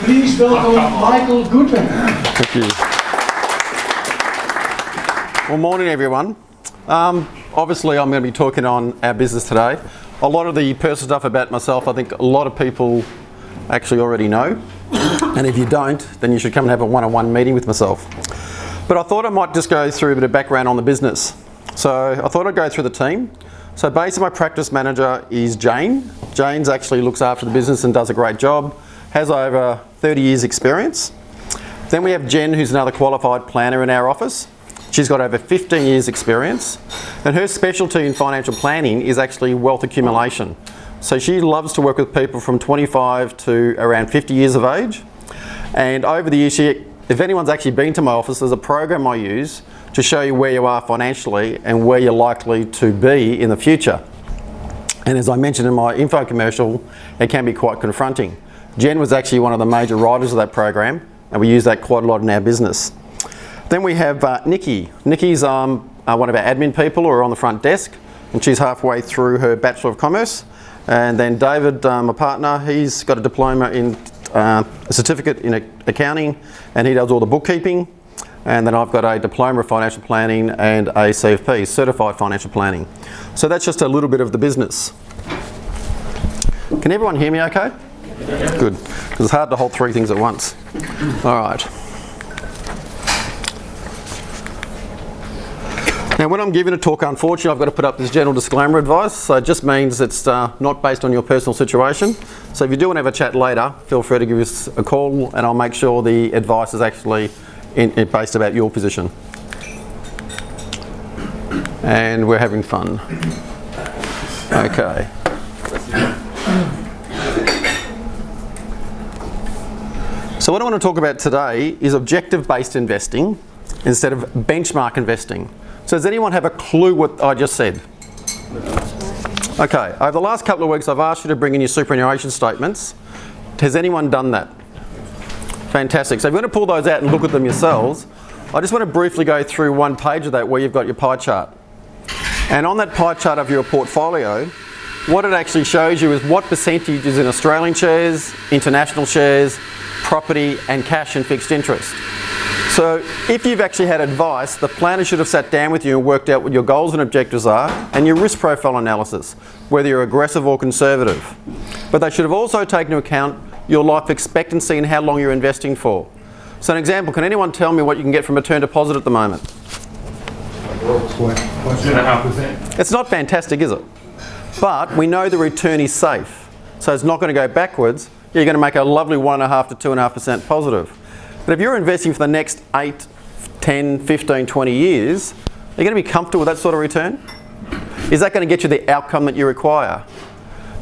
Please welcome Michael Goodwin. Thank you. Well, morning everyone. Obviously I'm going to be talking on our business today. A lot of the personal stuff about myself I think a lot of people actually already know, and if you don't then you should come and have a one-on-one meeting with myself. But I thought I might just go through a bit of background on the business. So I thought I'd go through the team. So basically my practice manager is Jane. Jane's actually looks after the business and does a great job, has over 30 years experience. Then we have Jen, who's another qualified planner in our office. She's got over 15 years experience, and her specialty in financial planning is actually wealth accumulation. So she loves to work with people from 25 to around 50 years of age. And over the years, if anyone's actually been to my office, there's a program I use to show you where you are financially and where you're likely to be in the future. And as I mentioned in my info commercial, it can be quite confronting. Jen was actually one of the major writers of that program, and we use that quite a lot in our business. Then we have Nikki. Nikki's one of our admin people who are on the front desk, and she's halfway through her Bachelor of Commerce. And then David, my partner, he's got a diploma in a certificate in accounting, and he does all the bookkeeping. And then I've got a diploma of financial planning and a CFP, certified financial planning. So that's just a little bit of the business. Can everyone hear me okay? Yeah. Good, because it's hard to hold three things at once. All right. Now when I'm giving a talk, unfortunately I've got to put up this general disclaimer advice, so it just means it's not based on your personal situation. So if you do want to have a chat later, feel free to give us a call and I'll make sure the advice is actually based about your position. And we're having fun. Okay. So what I want to talk about today is objective-based investing instead of benchmark investing. So does anyone have a clue what I just said? Okay, over the last couple of weeks I've asked you to bring in your superannuation statements. Has anyone done that? Fantastic. So if you want to pull those out and look at them yourselves, I just want to briefly go through one page of that where you've got your pie chart. And on that pie chart of your portfolio, what it actually shows you is what percentage is in Australian shares, international shares, property and cash and fixed interest. So if you've actually had advice, the planner should have sat down with you and worked out what your goals and objectives are and your risk profile analysis, whether you're aggressive or conservative. But they should have also taken into account your life expectancy and how long you're investing for. So an example, can anyone tell me what you can get from a term deposit at the moment? 2.5%. It's not fantastic, is it? But we know the return is safe. So it's not going to go backwards. You're going to make a lovely 1.5 to 2.5% positive. But if you're investing for the next 8, 10, 15, 20 years, are you going to be comfortable with that sort of return? Is that going to get you the outcome that you require?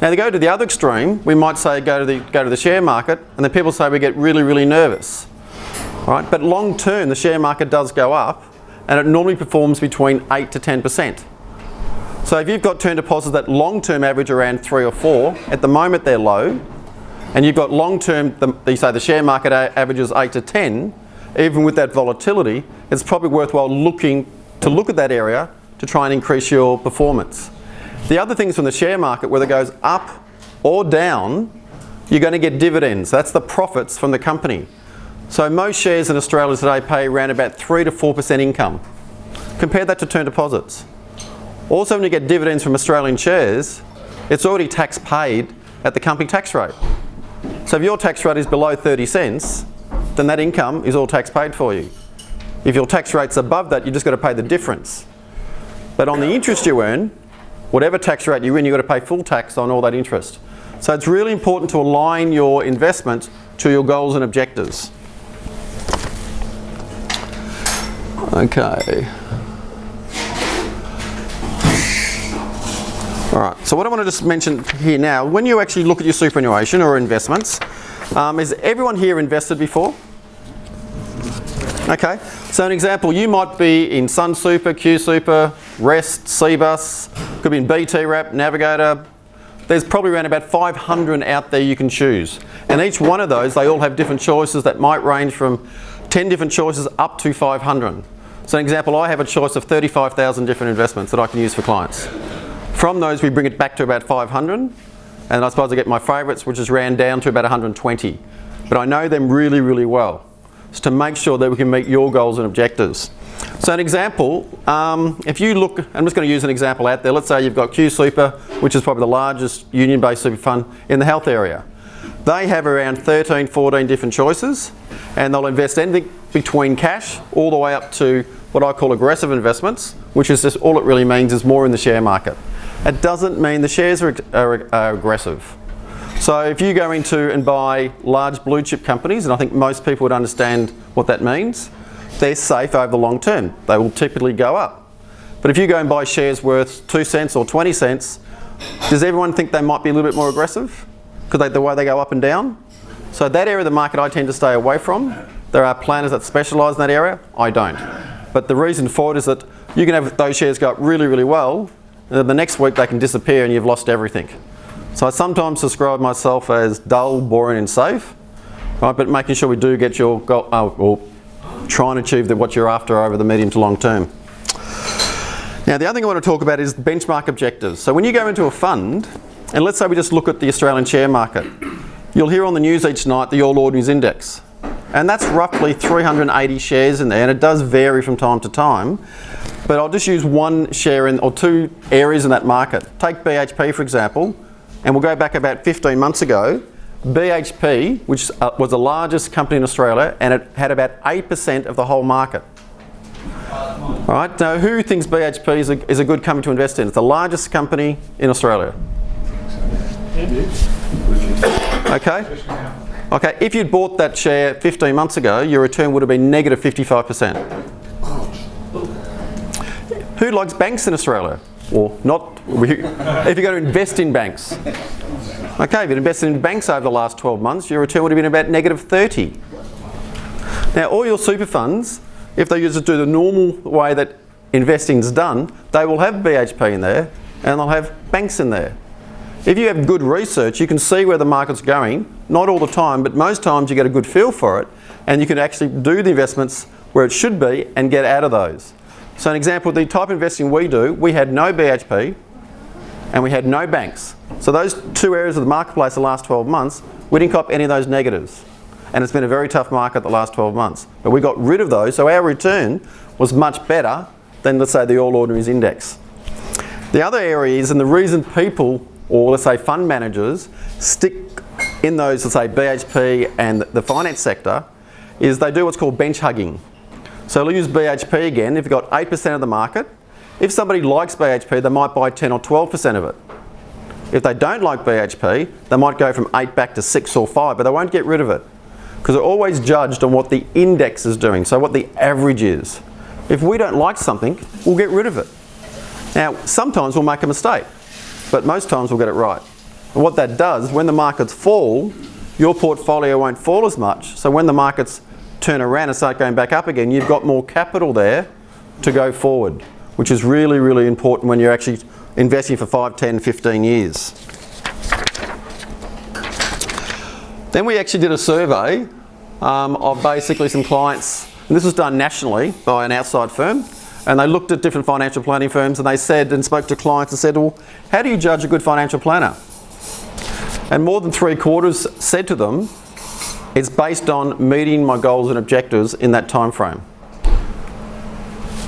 Now to go to the other extreme, we might say go to the share market, and then people say we get really, really nervous. All right? But long term, the share market does go up, and it normally performs between 8 to 10%. So if you've got term deposits that long term average around 3 or 4, at the moment they're low, and you've got long term, you say the share market averages 8 to 10, even with that volatility, it's probably worthwhile look at that area to try and increase your performance. The other things from the share market, whether it goes up or down, you're going to get dividends. That's the profits from the company. So most shares in Australia today pay around about 3 to 4% income. Compare that to term deposits. Also, when you get dividends from Australian shares, it's already tax paid at the company tax rate. So if your tax rate is below 30 cents, then that income is all tax paid for you. If your tax rate's above that, you just got to pay the difference. But on the interest you earn, whatever tax rate you earn, you've got to pay full tax on all that interest. So it's really important to align your investment to your goals and objectives. Okay. All right, so what I want to just mention here now, when you actually look at your superannuation or investments, is everyone here invested before? Okay, so an example, you might be in Sun Super, Q Super, Rest, Cbus, could be in BT Wrap, Navigator. There's probably around about 500 out there you can choose. And each one of those, they all have different choices that might range from 10 different choices up to 500. So an example, I have a choice of 35,000 different investments that I can use for clients. From those, we bring it back to about 500, and I suppose I get my favourites, which is round down to about 120. but I know them really, really well. So to make sure that we can meet your goals and objectives. So an example, if you look, I'm just going to use an example out there. Let's say you've got Q Super, which is probably the largest union-based super fund in the health area. They have around 13, 14 different choices, and they'll invest anything between cash all the way up to what I call aggressive investments, which is just all it really means is more in the share market. It doesn't mean the shares are aggressive. So if you go into and buy large blue chip companies, and I think most people would understand what that means, they're safe over the long term. They will typically go up. But if you go and buy shares worth 2 cents or 20 cents, does everyone think they might be a little bit more aggressive? Because the way they go up and down? So that area of the market I tend to stay away from. There are planners that specialise in that area. I don't. But the reason for it is that you can have those shares go up really, really well, and then the next week they can disappear and you've lost everything. So I sometimes describe myself as dull, boring and safe, right? But making sure we do get your goal, or try and achieve what you're after over the medium to long term. Now the other thing I want to talk about is benchmark objectives. So when you go into a fund, and let's say we just look at the Australian share market, you'll hear on the news each night the All Ordinaries Index. And that's roughly 380 shares in there, and it does vary from time to time. But I'll just use one share or two areas in that market. Take BHP for example, and we'll go back about 15 months ago. BHP, which was the largest company in Australia, and it had about 8% of the whole market. All right, now who thinks BHP is a good company to invest in? It's the largest company in Australia. Okay. Okay, if you'd bought that share 15 months ago, your return would have been negative 55%. Who likes banks in Australia? Or not? If you're going to invest in banks. Okay, if you invested in banks over the last 12 months, your return would have been about negative 30. Now, all your super funds, if they used to do the normal way that investing is done, they will have BHP in there and they'll have banks in there. If you have good research, you can see where the market's going, not all the time, but most times you get a good feel for it, and you can actually do the investments where it should be and get out of those. So an example, the type of investing we do, we had no BHP and we had no banks. So those two areas of the marketplace the last 12 months, we didn't cop any of those negatives. And it's been a very tough market the last 12 months. But we got rid of those, so our return was much better than, let's say, the All Ordinaries Index. The other area is, and the reason people, or let's say fund managers, stick in those, let's say BHP and the finance sector, is they do what's called bench hugging. So we'll use BHP again. If you've got 8% of the market, if somebody likes BHP, they might buy 10 or 12% of it. If they don't like BHP, they might go from 8 back to 6 or 5, but they won't get rid of it. Because they're always judged on what the index is doing, so what the average is. If we don't like something, we'll get rid of it. Now, sometimes we'll make a mistake, but most times we'll get it right. And what that does, when the markets fall, your portfolio won't fall as much. So when the markets turn around and start going back up again, you've got more capital there to go forward, which is really, really important when you're actually investing for 5, 10, 15 years. Then we actually did a survey of basically some clients, and this was done nationally by an outside firm, and they looked at different financial planning firms and they said, and spoke to clients and said, well, how do you judge a good financial planner? And more than 3/4 said to them, it's based on meeting my goals and objectives in that time frame.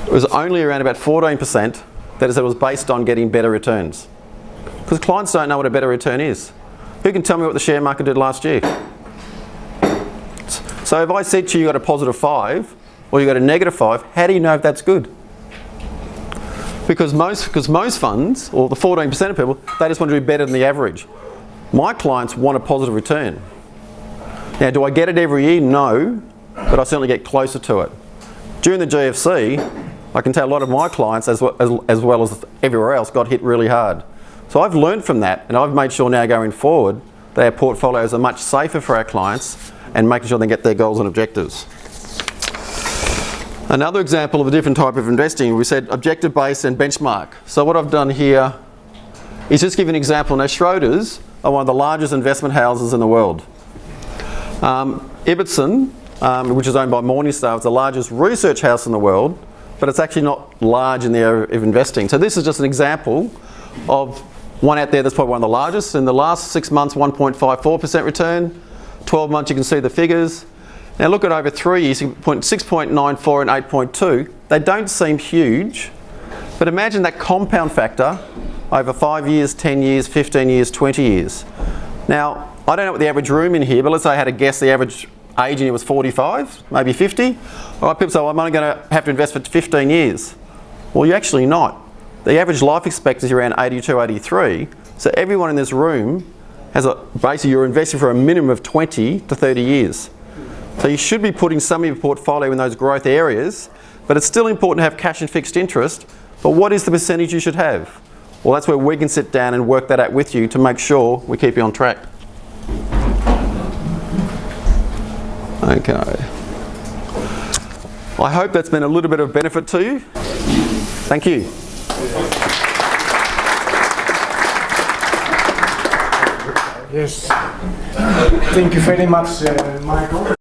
It was only around about 14% that said it was based on getting better returns. Because clients don't know what a better return is. Who can tell me what the share market did last year? So if I said to you, you got a positive 5 or you got a negative 5, how do you know if that's good? Because most funds, or the 14% of people, they just want to do better than the average. My clients want a positive return. Now, do I get it every year? No, but I certainly get closer to it. During the GFC, I can tell a lot of my clients, as well as everywhere else, got hit really hard. So I've learned from that, and I've made sure now going forward that our portfolios are much safer for our clients and making sure they get their goals and objectives. Another example of a different type of investing, we said objective-based and benchmark. So what I've done here is just give an example. Now, Schroders are one of the largest investment houses in the world. Ibbotson, which is owned by Morningstar, is the largest research house in the world, but it's actually not large in the area of investing. So this is just an example of one out there that's probably one of the largest. In the last 6 months, 1.54% return. 12 months, you can see the figures. Now look at over 3 years, 6.94 and 8.2. They don't seem huge, but imagine that compound factor over 5 years, 10 years, 15 years, 20 years. Now, I don't know what the average room in here, but let's say I had to guess the average age in here was 45, maybe 50. All right, people say, well, I'm only going to have to invest for 15 years. Well, you're actually not. The average life expectancy is around 82, 83. So everyone in this room has basically you're investing for a minimum of 20 to 30 years. So you should be putting some of your portfolio in those growth areas, but it's still important to have cash and fixed interest. But what is the percentage you should have? Well, that's where we can sit down and work that out with you to make sure we keep you on track. Okay. I hope that's been a little bit of benefit to you. Thank you. Yes. Thank you very much, Michael.